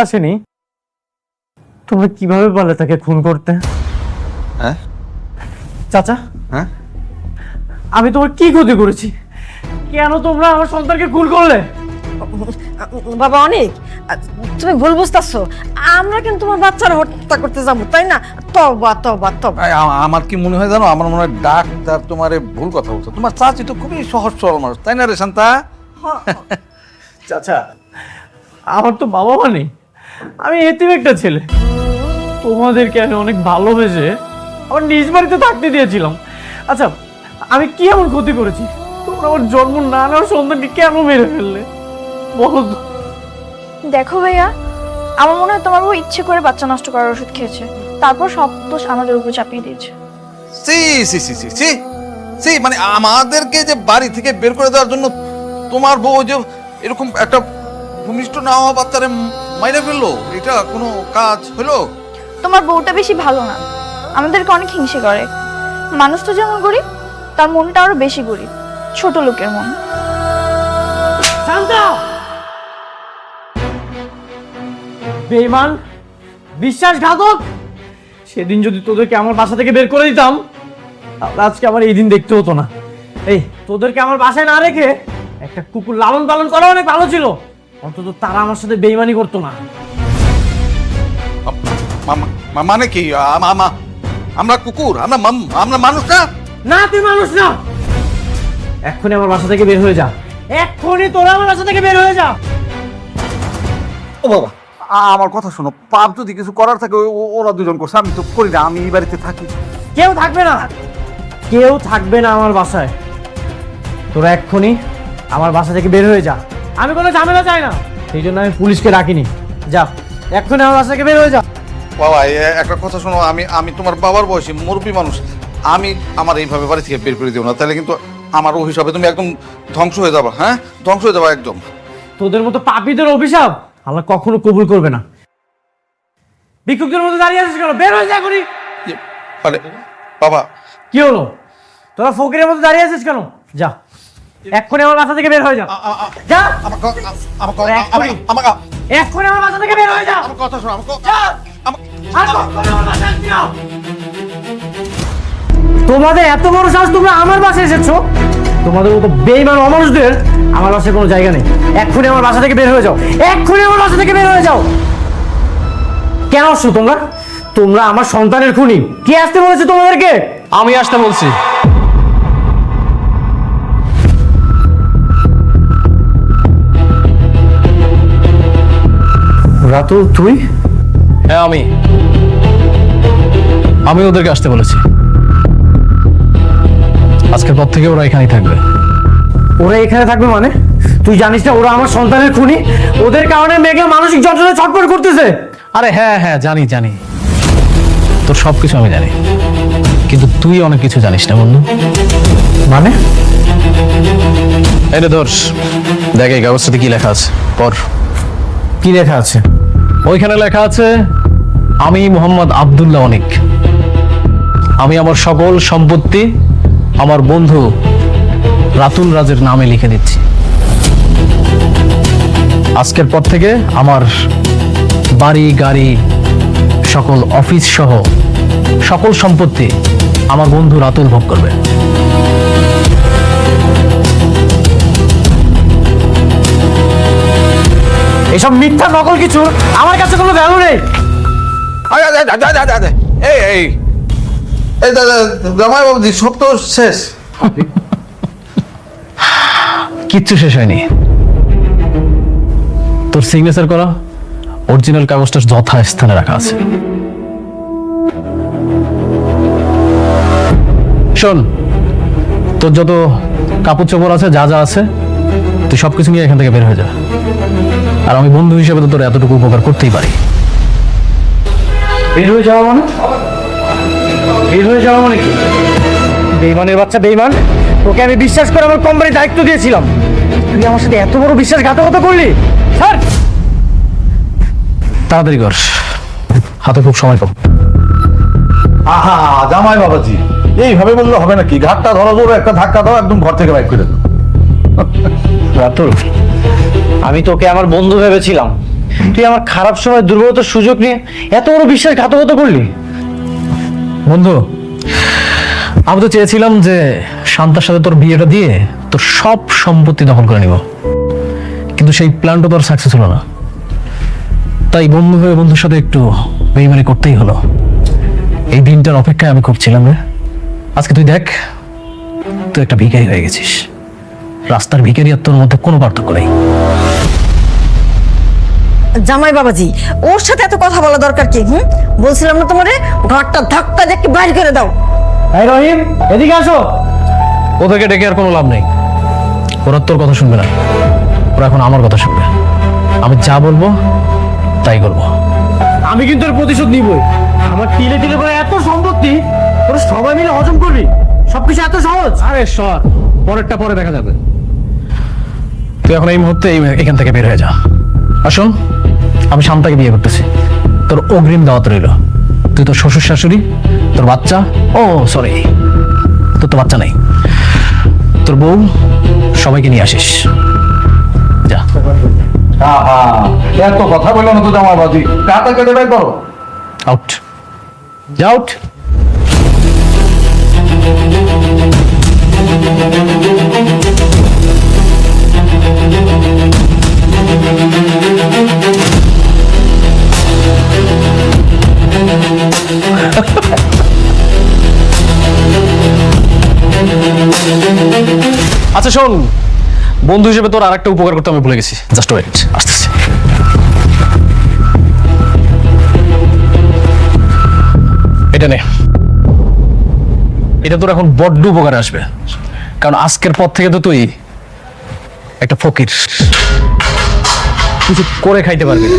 আসেনি, তোমরা কিভাবে পারলে তাকে খুন করতে? হ্যাঁ চাচা, হ্যাঁ, আমি তোমার কি ক্ষতি করেছি? কেন তোমরা আমার সন্তানকে খুন করলে? বাবা অনেক, তুমি ভুল বুঝতেছো। আমরা কিন্তু তোমার বাচ্চার হত্যা করতে যাবো, তাই না? তবা তবা তবা। আমার কি মনে হয় জানো, আমার মনে হয় ডাক্তার তোমারে ভুল কথা বলছো। তোমার চাচি তো খুবই সহজ সরল মানুষ, তাই না রে শান্তা? চাচা, আমার তো বাবা মা নেই, আমি এতিম একটা ছেলে। তোমাদেরকে আমি অনেক ভালোবেসে আমার নিজ বাড়িতে থাকতে দিয়েছিলাম। আচ্ছা, আমি কি এমন ক্ষতি করেছি তোমরা আমার জন্ম না নেওয়ার সন্তানকে কেন মেরে ফেললে বলো তো? দেখো ভাইয়া, আমার মনে হয় তোমার বউ ইচ্ছে করে বাচ্চা নষ্ট করার ওষুধ খেয়েছে, তারপর সব দোষ আমাদের উপর চাপিয়ে দিয়েছে। সি সি সি সি সি সি, মানে আমাদেরকে যে বাড়ি থেকে বের করে দেওয়ার জন্য তোমার বউ যে এরকম একটা ভূমিষ্ঠ না হওয়া বাচ্চারে মাইরে ফেললো, এটা কোনো কাজ হলো? তোমার বউটা বেশি ভালো না, আমাদেরকে অনেক হিংসে করে। মানুষটা যেমন গরিব, তার মনটা আরো বেশি গরিব, ছোট লোকের মন। শান্তা, বেঈমান, বিশ্বাসঘাতক! সেদিন যদি তোদেরকে আমার বাসা থেকে বের করে দিতাম, তাহলে আজকে আমার এই দিন দেখতে হতো না। এই, তোদেরকে আমার বাসায় না রেখে একটা কুকুর লালন পালন করা অনেক ভালো ছিল। অন্তত তারা আমার সাথে বেঈমানি করতো না। মানে কি? আমরা কুকুর? আমরা মানুষ না? না, তুই মানুষ না। এক্ষুনি আমার বাসা থেকে বের হয়ে যা, এক্ষুনি তোরা আমার বাসা থেকে বের হয়ে যা। ও বাবা, আমার কথা শোনো, পাপ যদি কিছু করার থাকে ওরা দুজন করছে, আমি তো করি না। আমি এই বাড়িতে থাকি। কেউ থাকবে না, কেউ থাকবে না আমার বাসায়। তোরা এক্ষুনি আমার বাসা থেকে বের হয়ে যা। আমি কোনো ঝামেলা চাই না, সেই জন্য আমি পুলিশকে ডাকিনি। যা, এক্ষুনি আমার বাসা থেকে বের হয়ে যা। বাবা, একটা কথা শোনো, আমি তোমার বাবার বয়সী মুরব্বী মানুষ। আমি আমার এইভাবে বাড়ি থেকে বের করে দেবো না, তাহলে কিন্তু আমার অভিশাপে তুমি একদম ধ্বংস হয়ে যাবা। হ্যাঁ, ধ্বংস হয়ে যাবা একদম। তোদের মতো পাপীদের অভিশাপ আল্লাহ কখনো কবুল করবে না। ভিক্ষুকদের মতো দাঁড়িয়ে আছিস কেন? বের হয়ে যা এখনই। আরে বাবা, কি হলো? তোরা ফকিরের মতো দাঁড়িয়ে আছিস কেন? যা, এক্ষুনি আমার বাসা থেকে বের হয়ে যা। যা, এক্ষুনি আমার বাসা থেকে বের হয়ে যা। আমার কথা শোনো, যা, আর কখনো আমার বাসায় আসবি না। তোমাদের এত বড় সাহস, তোমরা আমার বাসায় এসেছো? তোমাদের মতো বেঈমান অমানুষদের আমার বাসায় কোনো জায়গা নেই। এক্ষুনি আমার বাসা থেকে বের হয়ে যাও, এক্ষুনি আমার বাসা থেকে বের হয়ে যাও। কেন আসছো তোমরা? তোমরা আমার সন্তানের খুনি। কে আসতে বলেছে তোমাদেরকে? আমি আসতে বলছি। রাতুল, তুই? হ্যাঁ, আমি ওদেরকে আসতে বলেছি। আজকের পর থেকে ওরা এখানেই থাকবে। ওরা এখানে থাকবে মানে? তুই জানিস না ওরা আমার সন্তানের খুনি? ওদের কারণে মেঘলা মানসিক যন্ত্রণায় ছটফট করতেছে। আরে হ্যাঁ হ্যাঁ, জানি জানি, তোর সবকিছু আমি জানি, কিন্তু তুই অনেক কিছু জানিস না বন্ধু। মানে? এই রে ধর, দেখ এই কাগজটাতে কি লেখা আছে, পড়। কি লেখা আছে? ওইখানে লেখা আছে, আমি মোহাম্মদ আব্দুল্লাহ অনিক, আমি আমার সকল সম্পত্তি আমার বন্ধু রাতুল রাজের নামে লিখে দিচ্ছি। আজকের পর থেকে আমার বাড়ি গাড়ি সকল অফিস সহ সকল সম্পত্তি আমার বন্ধু রাতুল ভোগ করবে। এসব মিথ্যা নকল কিছু আমার কাছে কোনো ভ্যালু নেই। জামাই বাবুজি, সব তো শেষ। কিচ্ছু শেষ হয়নি। তোর সিগনেচার করা অরিজিনাল কাগজটা যথাস্থানে রাখা আছে। শোন, তোর যত কাপড় চোপড় আছে, যা যা আছে, তুই সবকিছু নিয়ে এখান থেকে বের হয়ে যা। আর আমি বন্ধু হিসেবে তো তোর এতটুকু উপকার করতেই পারি। বের হয়ে যাওয়া মানে? বের হয়ে যাওয়া মানে কি? বেঈমানের বাচ্চা বেঈমান! তোকে আমি বিশ্বাস করে আমার কোম্পানির দায়িত্ব দিয়েছিলাম, তুই আমার সাথে এত বড় বিশ্বাসঘাতকতা করলি? স্যার, তাড়াতাড়ি কর, হাতে খুব সময় কম। আহা, জামাই বাবাজি, এইভাবে বললে হবে নাকি? ঘাটটা ধরো, জোরে একটা ধাক্কা দাও, একদম ঘর থেকে বাইক করে দাও। রাতুল, আমি তোকে আমার বন্ধু ভেবেছিলাম, তুই আমার খারাপ সময় দুর্বলতার সুযোগ নিয়ে এত বড় বিশ্বাসঘাতকতা করলি। বন্ধু, আমি তো চেয়েছিলাম যে শান্তার সাথে তোর বিয়েটা দিয়ে তোর সব সম্পত্তি দখল করে নিব, কিন্তু সেই প্ল্যানটা তোর সাকসেস হলো না। তাই বন্ধু হয়ে বন্ধুর সাথে একটু বেইমানি করতেই হলো। এই দিনটার অপেক্ষায় আমি খুব ছিলাম রে। আজকে তুই দেখ, তুই একটা ভিখারি হয়ে গেছিস। রাস্তার ভিখারি আর তোর মধ্যে কোনো পার্থক্য নেই। জামাই বাবাজি, ওর সাথে এত কথা বলা দরকার কি? বলছিলাম না তোমারে, ঘরটা ধাক্কা দিয়ে বাইরে করে দাও। এই রহিম, এদিকে আসো। ওদেরকে ডেকে আর কোনো লাভ নেই। ওরা তোর কথা শুনবে না, ওরা এখন আমার কথা শুনবে। আমি যা বলবো তাই করবো। আমি কিন্তু এর প্রতিশোধ নিবই। আমার তিলে তিলে করে এত সম্পত্তি তোরা সবাই মিলে হজম করবি? সবকিছু এত সহজ? আরে সর, পরেরটা পরে দেখা যাবে। তুই এখন এই মুহূর্তে এখান থেকে বের হয়ে যা। আসুন, আমি শান্তাকে বিয়ে করতেছি। তোর অগ্রিম দাওয়াত রইল। তুই তোর শ্বশুর শাশুড়ি, তোর বাচ্চা, ও সরি, তোর তো বাচ্চা নেই, তোর বউ, সবাইকে নিয়ে আসিস। যা। এত কথা বললো না তো জামাই বাবাজি, কাটা কেটে বের করো। আউট, যা আউট। আচ্ছা শোন, বন্ধু হিসেবে তোর আরেকটা উপকার করতে আমি ভুলে গেছি। জাস্ট ওয়েট, আসতেছি। এটা নে, এটা তোর এখন বড্ড উপকারে আসবে, কারণ আজকের পর থেকে তো তুই একটা ফকির, কিছু করে খাইতে পারবি না।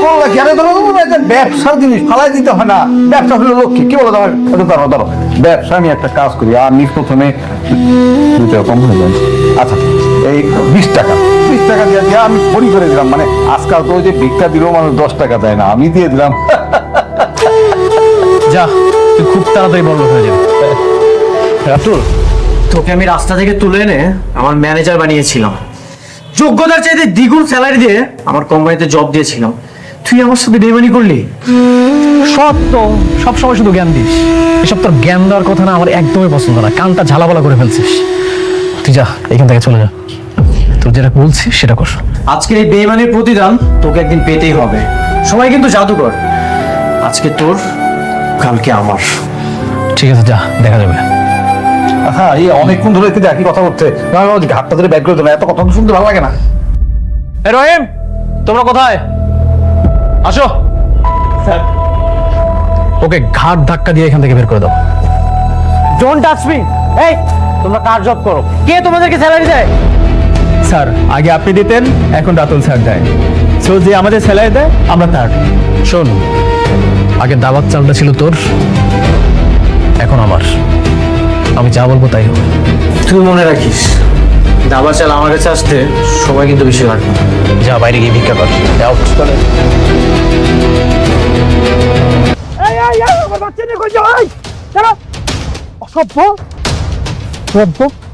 করলে কি আরে ধরো, এটা ব্যবসার জিনিস, ফালাই দিতে হয় না। ব্যবসা হলো লক্ষ্মী, কি বলো ধরো, ওটা ধরো ধরো। ব্যবসা আমি একটা কাজ করি, আমি প্রথমে 2 টাকা কম হয়ে যায়। আচ্ছা, এই 20 টাকা দিয়ে দিয়ে আমি ভরি করে দিলাম। মানে আজকাল তো ওই যে ভিক্ষা দিলেও মানুষ 10 টাকা দেয় না, আমি দিয়ে দিলাম। যা, তুই খুব তাড়াতাড়ি বড় লোক হয়ে যাবে। রাতুল, তোকে আমি রাস্তা থেকে তুলে এনে আমার ম্যানেজার বানিয়েছিলাম। যোগ্যতার চাইতে দ্বিগুণ স্যালারি দিয়ে আমার কোম্পানিতে জব দিয়েছিলাম। তুই আমার সাথে বেইমানি করলি। সত্য, সবসময় শুধু জ্ঞান দিস। এসব তোর জ্ঞান দেওয়ার কথা না, আমার একদমই পছন্দ না। কানটা ঝালাপালা করে ফেলছিস। তুই যা, এখান থেকে চলে যা। তোর যেটা বলছিস সেটা কর। আজকে এই বেইমানির প্রতিদান তোকে একদিন পেতেই হবে। সবাই কিন্তু জাদুকর। আজকে তোর, কালকে আমার। ঠিক আছে, যা, দেখা যাবে। হ্যাঁ, এই অনেকক্ষণ ধরে কিন্তু একই কথা করছে। ঘাটটা ধরে ব্যাগ করে দিল, এত কথা তো শুনতে ভালো লাগে না। এ রহিম, তোমরা কোথায়? আসো। স্যার, ওকে ঘাট ধাক্কা দিয়ে এখান থেকে বের করে দাও। Don't touch me. এই, তোমরা কার জব করো? কে তোমাদেরকে স্যালারি দেয়? স্যার, আগে আপনি দিতেন, এখন রাতুল স্যার দেয়। সো যে আমাদের স্যালারি দেয় আমরা তার। শোন, আগে দাবাত চালটা ছিল তোর, এখন আমার। আমি যা বলবো তাই হবে। তুই মনে রাখিস, দাবা চাল আমার কাছে আসতে সবাই কিন্তু বেশি লাগবে। যা, বাইরে গিয়ে ভিক্ষা কর। যাও। আমার বাচ্চা নিয়ে কই যাই? অসভ্য,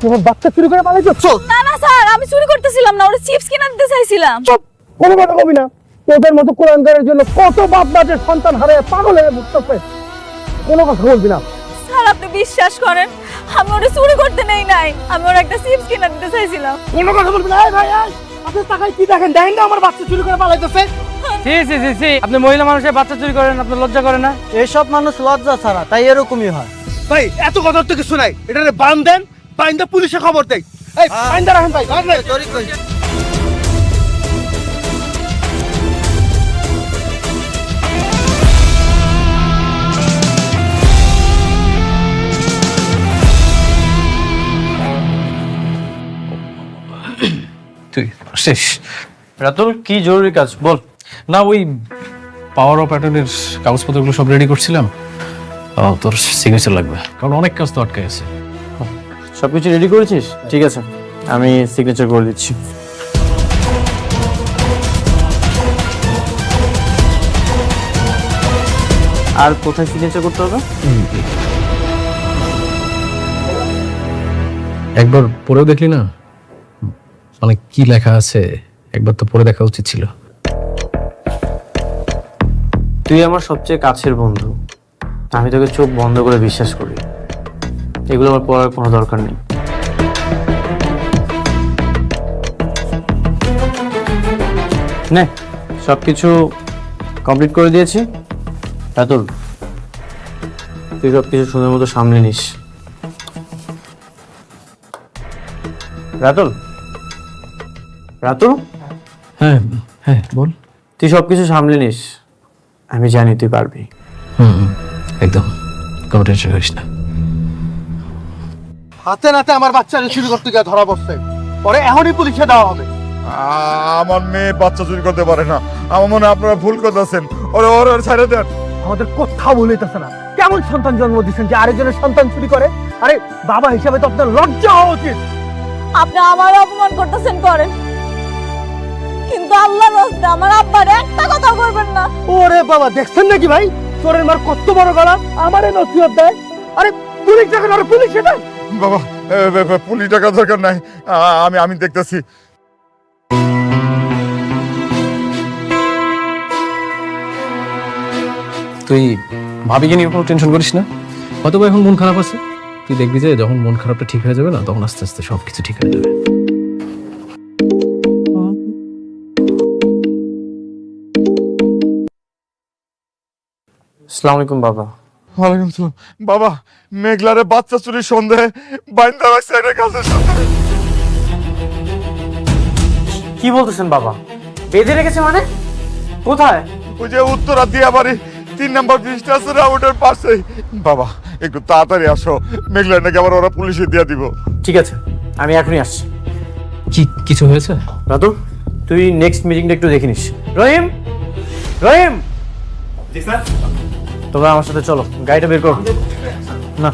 তোমার বাচ্চা চুরি করে পালাই যাচ্ছ? না না স্যার, আমি চুরি করতেছিলাম না, ওরা চিপস কিনে দিতে চাইছিলাম। চুপ, কোনো কথা কবি না। তোদের মতো কোরআনকারের জন্য কত বাপ মায়ের সন্তান হারিয়ে পাগল হয়ে ঘুরতেছে। কোনো কথা বলবি না। স্যার, আপনি বিশ্বাস করেন, আমি ওরা চুরি করতে নেই নাই, আমি ওরা একটা চিপস কিনে দিতে চাইছিলাম। কোনো কথা বলবি না। এই ভাই, আপনি টাকায় কি দেখেন? দেখেন না আমার বাচ্চা চুরি করে পালাইতেছে। আপনি মহিলা মানুষের বাচ্চা চুরি করেন, আপনি লজ্জা করে না? এইসব মানুষ লজ্জা ছাড়া, তাই এরকমই হয়। ভাই এত কথা তো কিছু নাই, এটা বান দেন, বাইন্দা পুলিশে খবর দেয়। এই বাইন্দা রাখেন ভাই, তুই শেষ। রাতুল, কি জরুরি কাজ বল। না, ওই পাওয়ার অফ অ্যাটর্নির কাগজপত্রগুলো সব রেডি করছিলাম। তোর সিগনেচার লাগবে, কারণ অনেক কাজ তো আটকে গেছে। সবকিছু রেডি করেছিস? ঠিক আছে, আমি সিগনেচার করে দিচ্ছি। আর কোথায় সিগনেচার করতে হবে? একবার পরেও দেখলি না? মানে কি লেখা আছে একবার তো পড়ে দেখা উচিত ছিল। তুই আমার সবচেয়ে কাছের বন্ধু, আমি তোকে চোখ বন্ধ করে বিশ্বাস করি। এগুলো আমার পড়ার কোনো দরকার নেই। নে, সবকিছু কমপ্লিট করে দিয়েছি। রাতুল, তুই সবকিছু সুন্দর মতো সামনে নিস। রাতুল, রাতুল, হ্যাঁ হ্যাঁ বল। তুই সবকিছু সামলে নিস, আমি জানি তুই পারবি। একদম, কোনো টেনশন করিস না। হাতে নাতে আমার বাচ্চারা চুরি করতে গিয়ে ধরা পড়ছে, পরে এখনই পুলিশে দেওয়া হবে। আমার মেয়ে বাচ্চা চুরি করতে পারে না, আমার মনে হয় আপনারা ভুল করতেছেন। ওরে ওরে ওরে ছেড়ে দেন। আমাদের কোথাও ভুল হইতেছে না। কেমন সন্তান জন্ম দিচ্ছেন যে আরেকজনের সন্তান চুরি করে? আরে বাবা হিসাবে তো আপনার লজ্জা হওয়া উচিত। আপনি আমার অপমান করতেছেন করেন, কিন্তু আল্লাহর রাস্তে আমার আব্বার একটা কথা করবেন না। ওরে বাবা, দেখছেন নাকি ভাই চোরের মার কত বড় গলা? আমারে নসিহত দেয়। আরে পুলিশ যখন আরে পুলিশে দেয়। বাবা পুলিশ টাকা দরকার নাই, আমি দেখতেছি। তুই ভাবিকে নিয়ে কোনো টেনশন করিস না, হয়তো বা এখন মন খারাপ আছে, তুই দেখবি যে যখন মন খারাপটা ঠিক হয়ে যাবে না, তখন আস্তে আস্তে সবকিছু ঠিক হয়ে যাবে। আসসালামু আলাইকুম বাবা। ওয়ালাইকুম সালাম। বাবা, মেঘলারে বাচ্চা চুরির সন্দেহে বাইন্দা রাখছে একটা কাজের সাথে। কি বলতেছেন বাবা? বেঁধে রেখেছে মানে? কোথায়? ওই যে উত্তরা দিয়া বাড়ি 3 নম্বর ব্রিজটা আছে না, ওটার পাশেই। বাবা একটু তাড়াতাড়ি আসো, মেঘলার নাকি আবার ওরা পুলিশে দিয়া দিব। ঠিক আছে, আমি এখনই আসছি। কি কিছু হয়েছে? রাতুল, তুই নেক্সট মিটিংটা একটু দেখে নিস। রহিম, রহিম, জি স্যার। তোমরা আমার সাথে চলো, গাড়িটা বের করো। না,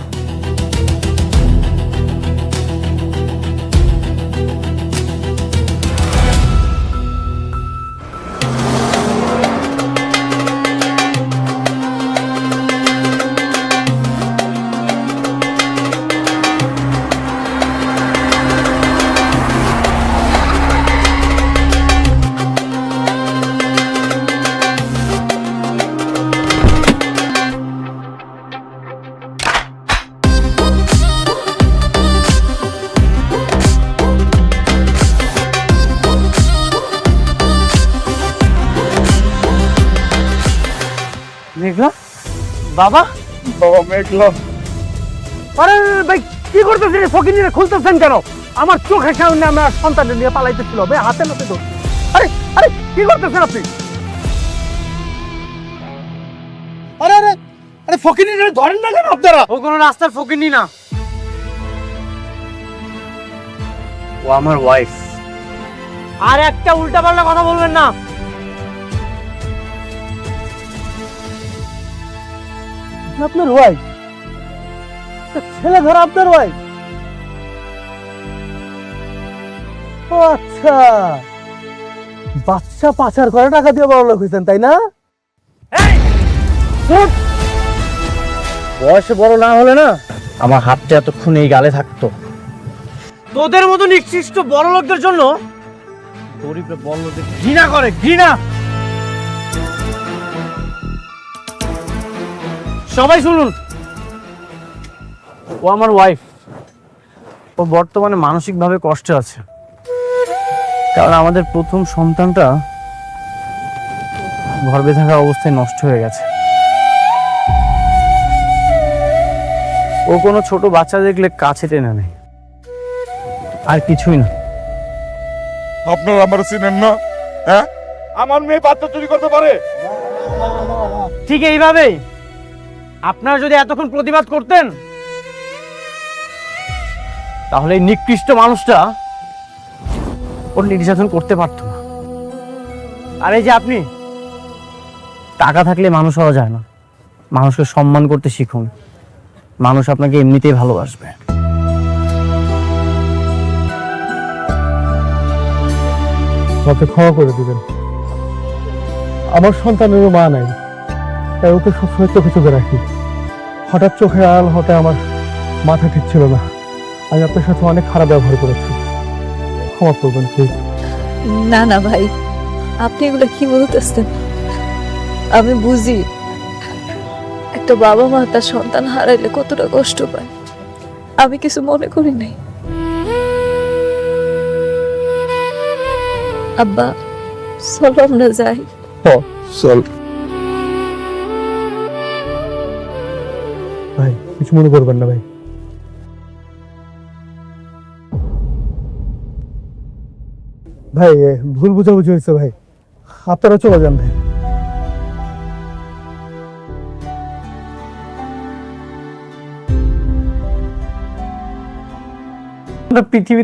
মেঘলা, বাবা। বাবা মেঘলা, আরে ভাই কি করতেছেন? ফকিনিরে খুলতেছেন কেন? আমার চোখের সামনে আমার সন্তানকে নিয়ে পালাইতেছিল ভাই, হাতে নাতে তো। আরে আরে কি করতেছেন আপনি? আরে আরে আরে ফকিনিরে ধরেন না কেন আপনারা? ও কোনো রাস্তার ফকিন্নি না, ও আমার ওয়াইফ। আর একটা উল্টাপাল্টা কথা বলবেন না। আপনার ওয়াইফ? ছেলে ধরা আপনার ওয়াইফ? ও আচ্ছা, বাচ্চা পাচার করে টাকা দিয়ে বড় লোক হয়েছেন তাই না? বয়সে বড় না হলে না আমার হাতটা এতক্ষণ এই গালে থাকতো। তোদের মতো নিকৃষ্ট বড় লোকদের জন্য গরিবরা বড় লোকদের ঘৃণা করে, ঘৃণা। সবাই শুনুন, ও আমার ওয়াইফ। ও বর্তমানে মানসিকভাবে কষ্টে আছে, কারণ আমাদের প্রথম সন্তানটা গর্ভে থাকা অবস্থায় নষ্ট হয়ে গেছে। ও কোনো ছোট বাচ্চা দেখলে কাছে টেনে নেয়, আর কিছুই না। আপনারা আমার চিনেন না? হ্যাঁ, আমার মেয়ে বাচ্চা চুরি করতে পারে? ঠিক এইভাবেই আপনারা যদি এতক্ষণ প্রতিবাদ করতেন, তাহলে এই নিকৃষ্ট মানুষটা ওর নির্যাতন করতে পারত না। আর এই যে আপনি, টাকা থাকলে মানুষ হওয়া যায় না। মানুষকে সম্মান করতে শিখুন, মানুষ আপনাকে এমনিতেই ভালোবাসবে। ওকে ক্ষমা করে দিবেন। আমার সন্তানেরও মা নাই, তাই ওকে সবসময় চোখে চোখে রাখি। হঠাৎ চোখে আড়াল হতে আমার মাথা ঠিক ছিল না। আমি আপনার সাথে অনেক খারাপ ব্যবহার করেছি, ক্ষমা করবেন প্লিজ। না না ভাই, আপনি এগুলো কি বলতেছেন? আমি বুঝি একটা বাবা মা তার সন্তান হারাইলে কতটা কষ্ট পায়। আমি কিছু মনে করি নাই। আব্বা, চলো আমরা যাই। চল। ভাই কিছু মনে করবেন না ভাই। ভাই ভুল বোঝাবুঝি হয়েছে ভাই, আপনারা চলে যান ভাই। পৃথিবীতে